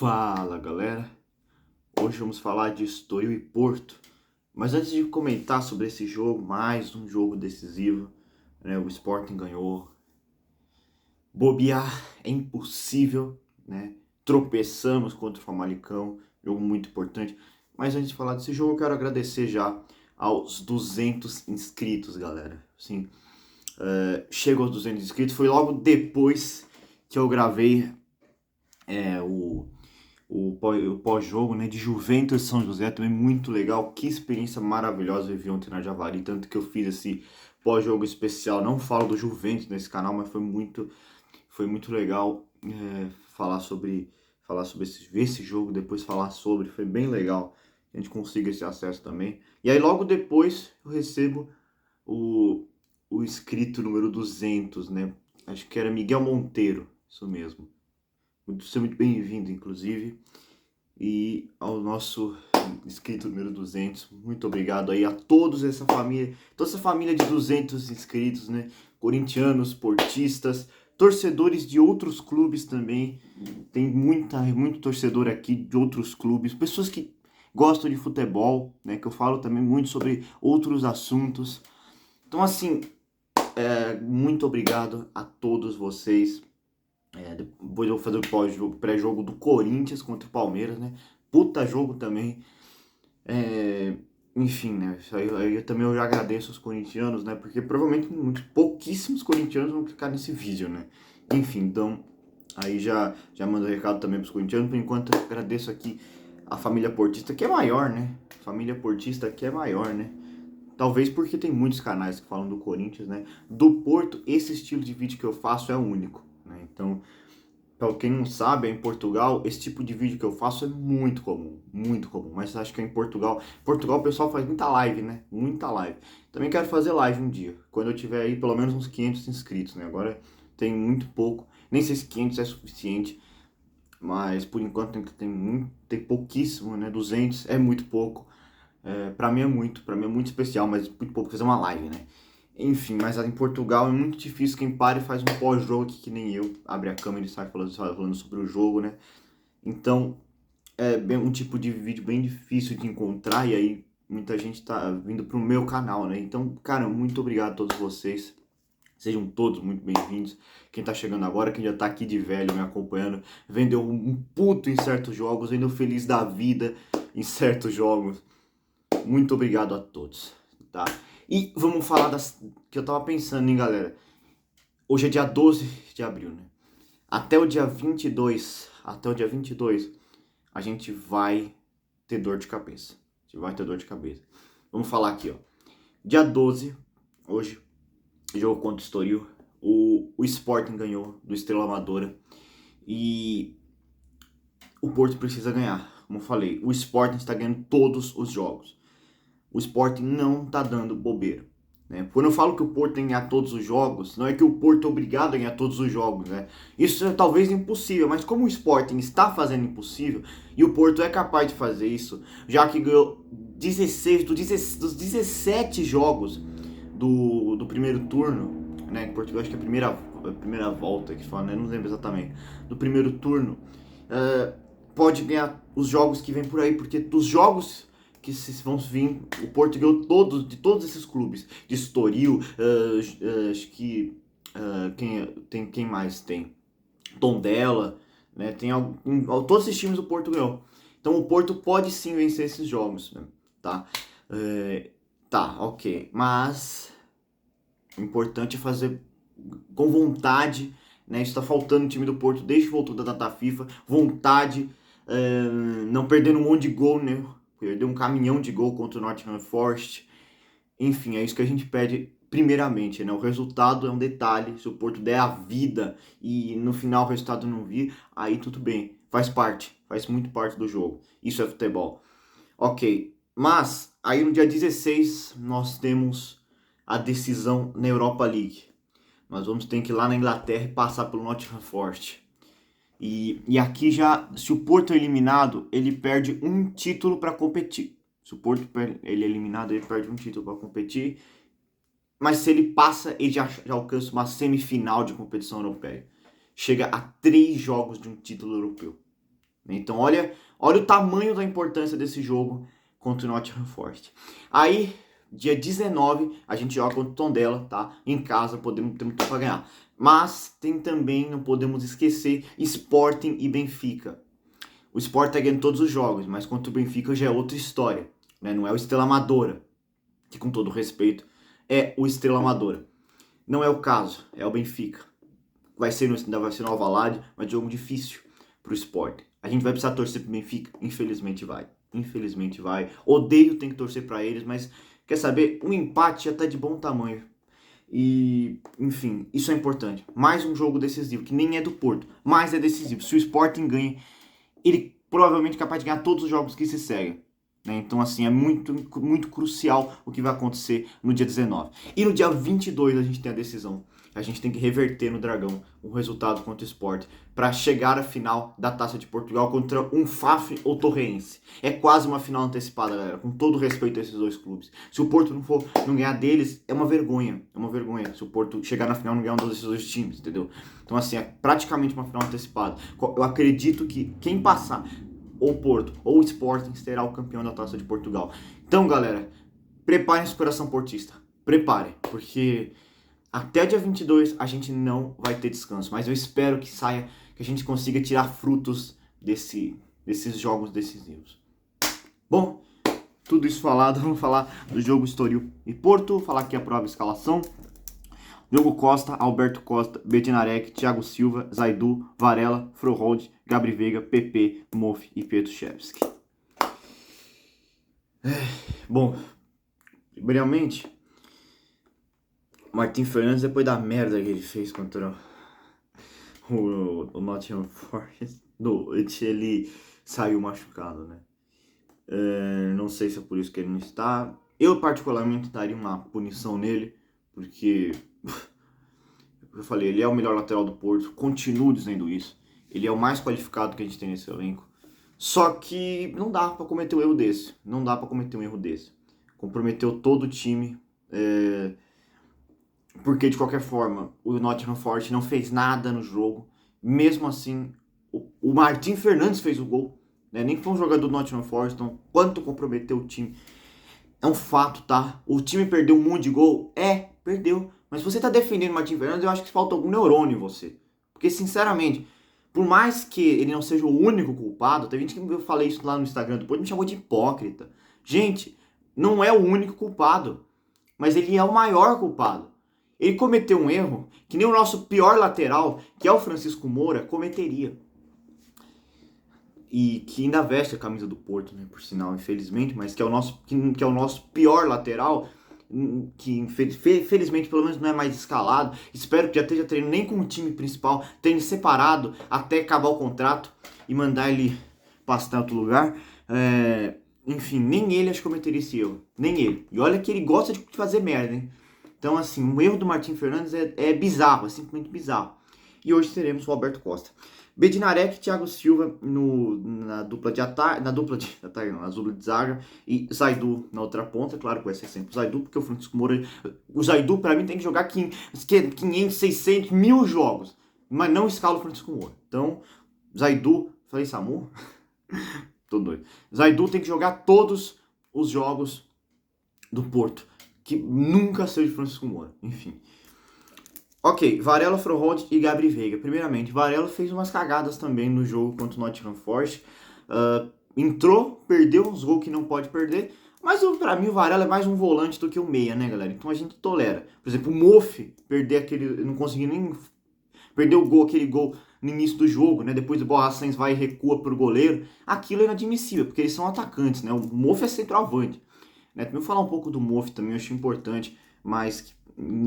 Fala galera, hoje vamos falar de Estoril e Porto, mas antes de comentar sobre esse jogo, mais um jogo decisivo, né? O Sporting ganhou, bobear é impossível, né? Tropeçamos contra o Famalicão, jogo muito importante, mas antes de falar desse jogo eu quero agradecer já aos 200 inscritos, galera. Sim, chego aos 200 inscritos, foi logo depois que eu gravei o pós-jogo, né, de Juventus e São José, também muito legal. Que experiência maravilhosa eu vi ontem na Javari, tanto que eu fiz esse pós-jogo especial. Não falo do Juventus nesse canal, mas foi muito legal falar sobre ver esse jogo, depois falar sobre, foi bem legal. A gente consiga esse acesso também. E aí logo depois eu recebo o, o inscrito número 200, né? Acho que era Miguel Monteiro, isso mesmo. Seja muito bem-vindo, inclusive. E ao nosso inscrito número 200, muito obrigado aí a toda essa família de 200 inscritos, né? Corintianos, portistas, torcedores de outros clubes também. Tem muito torcedor aqui de outros clubes, pessoas que gostam de futebol, né? Que eu falo também muito sobre outros assuntos. Então, assim, muito obrigado a todos vocês. Depois eu vou fazer o pós-jogo, pré-jogo do Corinthians contra o Palmeiras, né? Puta jogo também. Enfim, né? Isso aí eu também já agradeço aos corintianos, né? Porque provavelmente pouquíssimos corintianos vão clicar nesse vídeo, né? Enfim, então aí já mando recado também pros corintianos. Por enquanto eu agradeço aqui a família portista, que é maior, né? Família portista aqui é maior, né? Talvez porque tem muitos canais que falam do Corinthians, né? Do Porto, esse estilo de vídeo que eu faço é o único, né? Então, para quem não sabe, em Portugal, esse tipo de vídeo que eu faço é muito comum, muito comum. Mas acho que em Portugal o pessoal faz muita live, né? Muita live. Também quero fazer live um dia, quando eu tiver aí pelo menos uns 500 inscritos, né? Agora tem muito pouco, nem sei se 500 é suficiente, mas por enquanto tem pouquíssimo, né? 200 é muito pouco. Para mim é muito especial, mas muito pouco fazer uma live, né? Enfim, mas em Portugal é muito difícil quem para e faz um pós-jogo aqui, que nem eu, abre a câmera e sai falando sobre o jogo, né? Então, é bem um tipo de vídeo bem difícil de encontrar, e aí muita gente tá vindo pro meu canal, né? Então, cara, muito obrigado a todos vocês. Sejam todos muito bem-vindos. Quem tá chegando agora, quem já tá aqui de velho me acompanhando, vendo eu um puto em certos jogos, vendo eu feliz da vida em certos jogos. Muito obrigado a todos, tá? E vamos falar das que eu tava pensando, hein, galera? Hoje é dia 12 de abril, né? Até o dia 22, a gente vai ter dor de cabeça. A gente vai ter dor de cabeça. Vamos falar aqui, ó. Dia 12, hoje, jogo contra o Estoril. O Sporting ganhou do Estrela Amadora. E o Porto precisa ganhar. Como eu falei, o Sporting está ganhando todos os jogos. O Sporting não tá dando bobeira, né? Quando eu falo que o Porto tem que ganhar todos os jogos, não é que o Porto é obrigado a ganhar todos os jogos, né? Isso é talvez impossível, mas como o Sporting está fazendo impossível, e o Porto é capaz de fazer isso, já que ganhou 16 dos 17 jogos do primeiro turno, né? Em Portugal acho que é a primeira volta que fala, né? Não lembro exatamente. Do primeiro turno, pode ganhar os jogos que vem por aí, porque dos jogos que vão vir, o Porto ganhou de todos esses clubes, de Estoril, acho que quem mais tem? Tondela, né? Todos esses times o Porto ganhou. Então o Porto pode sim vencer esses jogos, né? Tá? Tá, ok. Mas o importante é fazer com vontade, né? Isso tá faltando no time do Porto desde que voltou da data FIFA. Vontade, não perdendo um monte de gol, né? Perdeu um caminhão de gol contra o Nottingham Forest. Enfim, é isso que a gente pede primeiramente, né? O resultado é um detalhe. Se o Porto der a vida e no final o resultado não vir, aí tudo bem. Faz muito parte do jogo. Isso é futebol. Ok, mas aí no dia 16 nós temos a decisão na Europa League. Nós vamos ter que ir lá na Inglaterra e passar pelo Nottingham Forest. E aqui já, se o Porto é eliminado, ele perde um título para competir. Se o Porto ele é eliminado, ele perde um título para competir. Mas se ele passa, ele já alcança uma semifinal de competição europeia. Chega a 3 jogos de um título europeu. Então olha o tamanho da importância desse jogo contra o Nottingham Forest. Aí, dia 19, a gente joga contra o Tondela, tá? Em casa, temos tudo para ganhar. Mas tem também, não podemos esquecer, Sporting e Benfica. O Sporting tá ganhando todos os jogos, mas contra o Benfica já é outra história, né? Não é o Estrela Amadora, que com todo respeito é o Estrela Amadora. Não é o caso, é o Benfica. Vai ser no Alvalade, mas jogo difícil pro Sporting. A gente vai precisar torcer pro Benfica? Infelizmente vai. Infelizmente vai. Odeio ter que torcer para eles, mas quer saber? Um empate já tá de bom tamanho. E, enfim, isso é importante. Mais um jogo decisivo, que nem é do Porto, mas é decisivo. Se o Sporting ganha, ele provavelmente é capaz de ganhar todos os jogos que se seguem. Né? Então, assim, é muito, muito crucial o que vai acontecer no dia 19. E no dia 22 a gente tem a decisão. A gente tem que reverter no Dragão o resultado contra o Sport para chegar à final da Taça de Portugal contra um Faf ou Torrense. É quase uma final antecipada, galera, com todo respeito a esses dois clubes. Se o Porto não ganhar deles, é uma vergonha. É uma vergonha se o Porto chegar na final e não ganhar um desses dois times, entendeu? Então, assim, é praticamente uma final antecipada. Eu acredito que quem passar, ou Porto ou o Sporting, será o campeão da Taça de Portugal. Então, galera, preparem esse coração portista. Preparem, porque até dia 22 a gente não vai ter descanso, mas eu espero que saia, que a gente consiga tirar frutos desses jogos decisivos. Bom, tudo isso falado, vamos falar do jogo Estoril e Porto, falar aqui a prova escalação. Diogo Costa, Alberto Costa, Bednarek, Thiago Silva, Zaidu, Varela, Frohold, Gabri Veiga, PP, Moff e Petrusevski. Bom, primeiramente, Martin Fernandes, depois da merda que ele fez contra o Nottingham Forest, ele saiu machucado, né? Não sei se é por isso que ele não está. Eu particularmente daria uma punição nele, porque eu falei, ele é o melhor lateral do Porto, continuo dizendo isso. Ele é o mais qualificado que a gente tem nesse elenco. Só que não dá pra cometer um erro desse. Não dá pra cometer um erro desse. Comprometeu todo o time. Porque, de qualquer forma, o Nottingham Forest não fez nada no jogo. Mesmo assim, o Martin Fernandes fez o gol. Né? Nem foi um jogador do Nottingham Forest. Então, quanto comprometeu o time? É um fato, tá? O time perdeu um monte de gol? Perdeu. Mas se você tá defendendo o Martin Fernandes, eu acho que falta algum neurônio em você. Porque, sinceramente, por mais que ele não seja o único culpado, teve gente que eu falei isso lá no Instagram depois, me chamou de hipócrita. Gente, não é o único culpado, mas ele é o maior culpado. Ele cometeu um erro que nem o nosso pior lateral, que é o Francisco Moura, cometeria. E que ainda veste a camisa do Porto, né, por sinal, infelizmente, mas que é o nosso pior lateral, que felizmente pelo menos não é mais escalado. Espero que já esteja treinando nem com o time principal, treine separado até acabar o contrato e mandar ele passar em outro lugar. Enfim, nem ele acho que cometeria esse erro, nem ele. E olha que ele gosta de fazer merda, hein? Então, assim, o erro do Martin Fernandes é bizarro, é simplesmente bizarro. E hoje teremos o Alberto Costa. Bednarek, Thiago Silva na dupla de ataque, na dupla de zaga, e Zaidu na outra ponta, claro que vai ser sempre o Zaidu, porque o Francisco Moura, o Zaidu pra mim tem que jogar 500, 600, 1000 jogos, mas não escala o Francisco Moura. Então, Zaidu, falei Samu? Tô doido. Zaidu tem que jogar todos os jogos do Porto, que nunca seja Francisco Moura, enfim. Ok, Varela, Frohold e Gabri Veiga. Primeiramente, Varela fez umas cagadas também no jogo contra o Nottingham Forest. Entrou, perdeu uns gols que não pode perder. Mas pra mim o Varela é mais um volante do que um meia, né, galera? Então a gente tolera. Por exemplo, o Moff não conseguiu nem perder aquele gol no início do jogo, né? Depois o Borja Sainz vai e recua pro goleiro. Aquilo é inadmissível, porque eles são atacantes, né? O Moff é centroavante. Né? Também vou falar um pouco do Moff também, eu acho importante, mas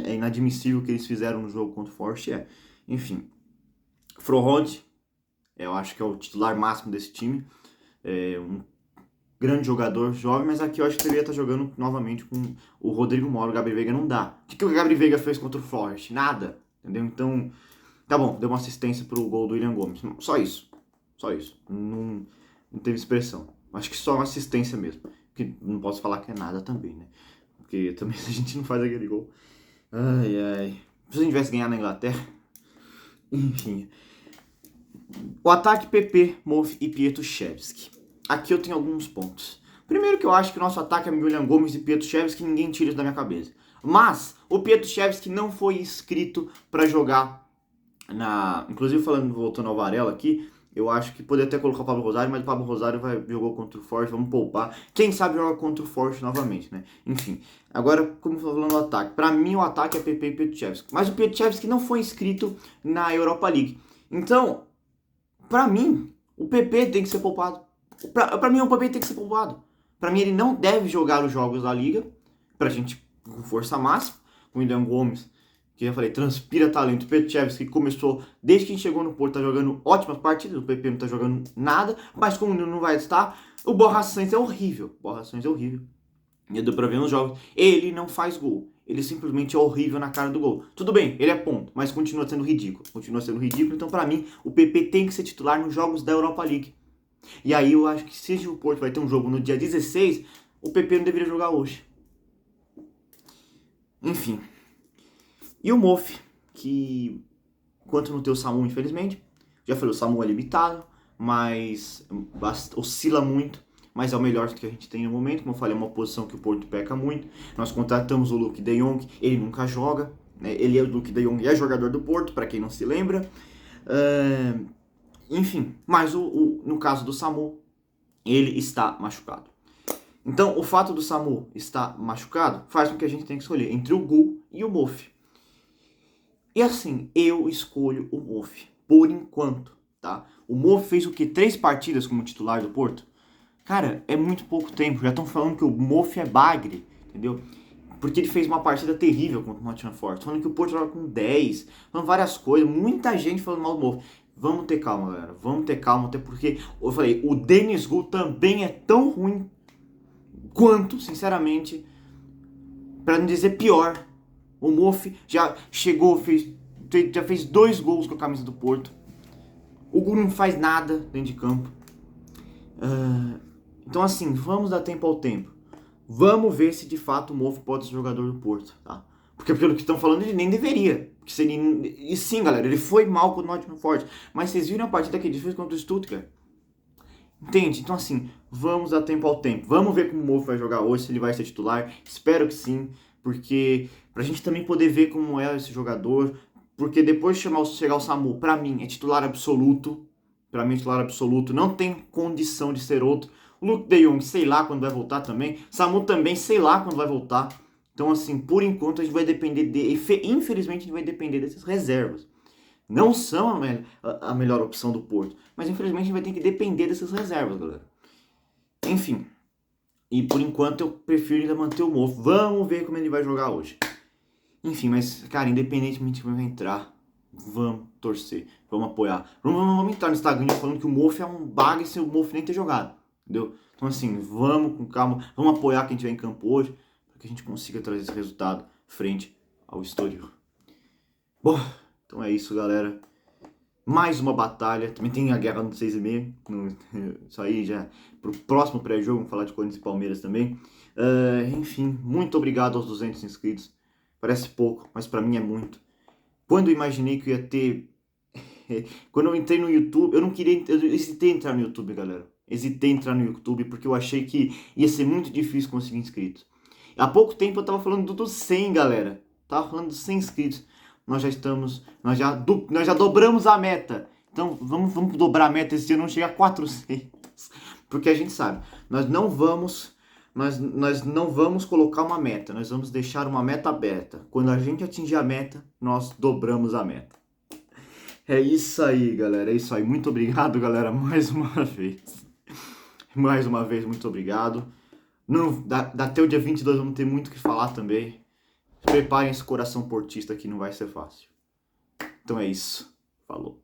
é inadmissível o que eles fizeram no jogo contra o Forest. Enfim, Frohold, eu acho que é o titular máximo desse time. É um grande jogador, jovem, mas aqui eu acho que deveria estar jogando novamente com o Rodrigo Moro. O Gabri Veiga não dá. O que o Gabri Veiga fez contra o Forest? Nada, entendeu? Então, tá bom, deu uma assistência pro gol do William Gomes. Só isso. Só isso. Não teve expressão. Acho que só uma assistência mesmo. Que não posso falar que é nada também, né? Porque também a gente não faz aquele gol. Ai. Se a gente tivesse ganhado na Inglaterra. Enfim. O ataque PP, Moff e Pietruszewski. Aqui eu tenho alguns pontos. Primeiro que eu acho que o nosso ataque é William Gomes e Pietruszewski, ninguém tira isso da minha cabeça. Mas o Pietruszewski não foi inscrito para jogar na... Inclusive voltando ao Varela aqui, eu acho que poderia até colocar o Pablo Rosário, mas o Pablo Rosário jogou contra o Forte, vamos poupar. Quem sabe joga contra o Forte novamente, né? Enfim, agora como eu tô falando do ataque. Para mim o ataque é PP e Pietruszewski. Mas o Pietruszewski não foi inscrito na Europa League. Então, pra mim, o PP tem que ser poupado. Pra mim, o PP tem que ser poupado. Pra mim, ele não deve jogar os jogos da Liga. Pra gente, com força máxima. Com o William Gomes, que já falei, transpira talento. O Pietruszewski, que começou, desde que chegou no Porto, tá jogando ótimas partidas. O PP não tá jogando nada. Mas como não vai estar, o Borja Sainz é horrível. O Borja Sainz é horrível. E deu pra ver nos jogos. Ele não faz gol. Ele simplesmente é horrível na cara do gol. Tudo bem, ele é ponto, mas continua sendo ridículo. Continua sendo ridículo, então pra mim, o PP tem que ser titular nos jogos da Europa League. E aí eu acho que se o Porto vai ter um jogo no dia 16, o PP não deveria jogar hoje. Enfim. E o Moff, que enquanto não tem o Samu, infelizmente, já falei, o Samu é limitado, mas oscila muito. Mas é o melhor que a gente tem no momento. Como eu falei, é uma posição que o Porto peca muito. Nós contratamos o Luuk de Jong, ele nunca joga, né? Ele é o Luuk de Jong, é jogador do Porto, para quem não se lembra. Enfim, mas no caso do Samu, ele está machucado. Então, o fato do Samu estar machucado faz com que a gente tenha que escolher entre o Gul e o Moff. E assim, eu escolho o Moff, por enquanto, tá? O Moff fez o quê? 3 partidas como titular do Porto? Cara, é muito pouco tempo. Já estão falando que o Moff é bagre, entendeu? Porque ele fez uma partida terrível contra o Nottingham Forest. Falando que o Porto joga com 10. Falando várias coisas. Muita gente falando mal do Moff. Vamos ter calma, galera. Vamos ter calma. Até porque, eu falei, o Dennis Gu também é tão ruim quanto, sinceramente, para não dizer pior. O Moff já chegou, já fez 2 gols com a camisa do Porto. O Gu não faz nada dentro de campo. Então assim, vamos dar tempo ao tempo. Vamos ver se de fato o Moff pode ser jogador do Porto, tá? Porque pelo que estão falando, ele nem deveria. E sim, galera, ele foi mal com o Nottingham Forest. Mas vocês viram a partida que ele fez contra o Stuttgart? Entende? Então assim, vamos dar tempo ao tempo. Vamos ver como o Moff vai jogar hoje, se ele vai ser titular. Espero que sim, porque pra gente também poder ver como é esse jogador. Porque depois de chegar o Samu, pra mim, é titular absoluto. Pra mim, é titular absoluto. Não tem condição de ser outro. O Luuk de Jong, sei lá quando vai voltar também. Samu também, sei lá quando vai voltar. Então, assim, por enquanto a gente vai depender infelizmente, a gente vai depender dessas reservas. Não são a melhor opção do Porto. Mas, infelizmente, a gente vai ter que depender dessas reservas, galera. Enfim. E, por enquanto, eu prefiro ainda manter o Moff. Vamos ver como ele vai jogar hoje. Enfim, mas, cara, independentemente de quem vai entrar, vamos torcer. Vamos apoiar. Vamos entrar no Instagram falando que o Moff é um bag sem o Moff nem ter jogado. Entendeu? Então assim, vamos com calma, vamos apoiar quem estiver em campo hoje, para que a gente consiga trazer esse resultado frente ao Estoril. Bom, então é isso, galera. Mais uma batalha, também tem a guerra no 6,5, isso aí já pro próximo pré-jogo, vamos falar de Corinthians e Palmeiras também. Enfim, muito obrigado aos 200 inscritos, parece pouco, mas pra mim é muito. Quando eu imaginei que eu ia ter... Quando eu entrei no YouTube, eu hesitei em entrar no YouTube, galera. Hesitei em entrar no YouTube porque eu achei que ia ser muito difícil conseguir inscritos. Há pouco tempo eu tava falando dos 100, galera. Tava falando dos 100 inscritos. Nós já dobramos a meta. Então vamos dobrar a meta esse ano, não chegar a 400. Porque a gente sabe, nós não vamos colocar uma meta. Nós vamos deixar uma meta aberta. Quando a gente atingir a meta, nós dobramos a meta. É isso aí, galera. É isso aí. Muito obrigado, galera, mais uma vez. Mais uma vez, muito obrigado. Até o dia 22 vamos ter muito o que falar também. Preparem esse coração portista que não vai ser fácil. Então é isso. Falou.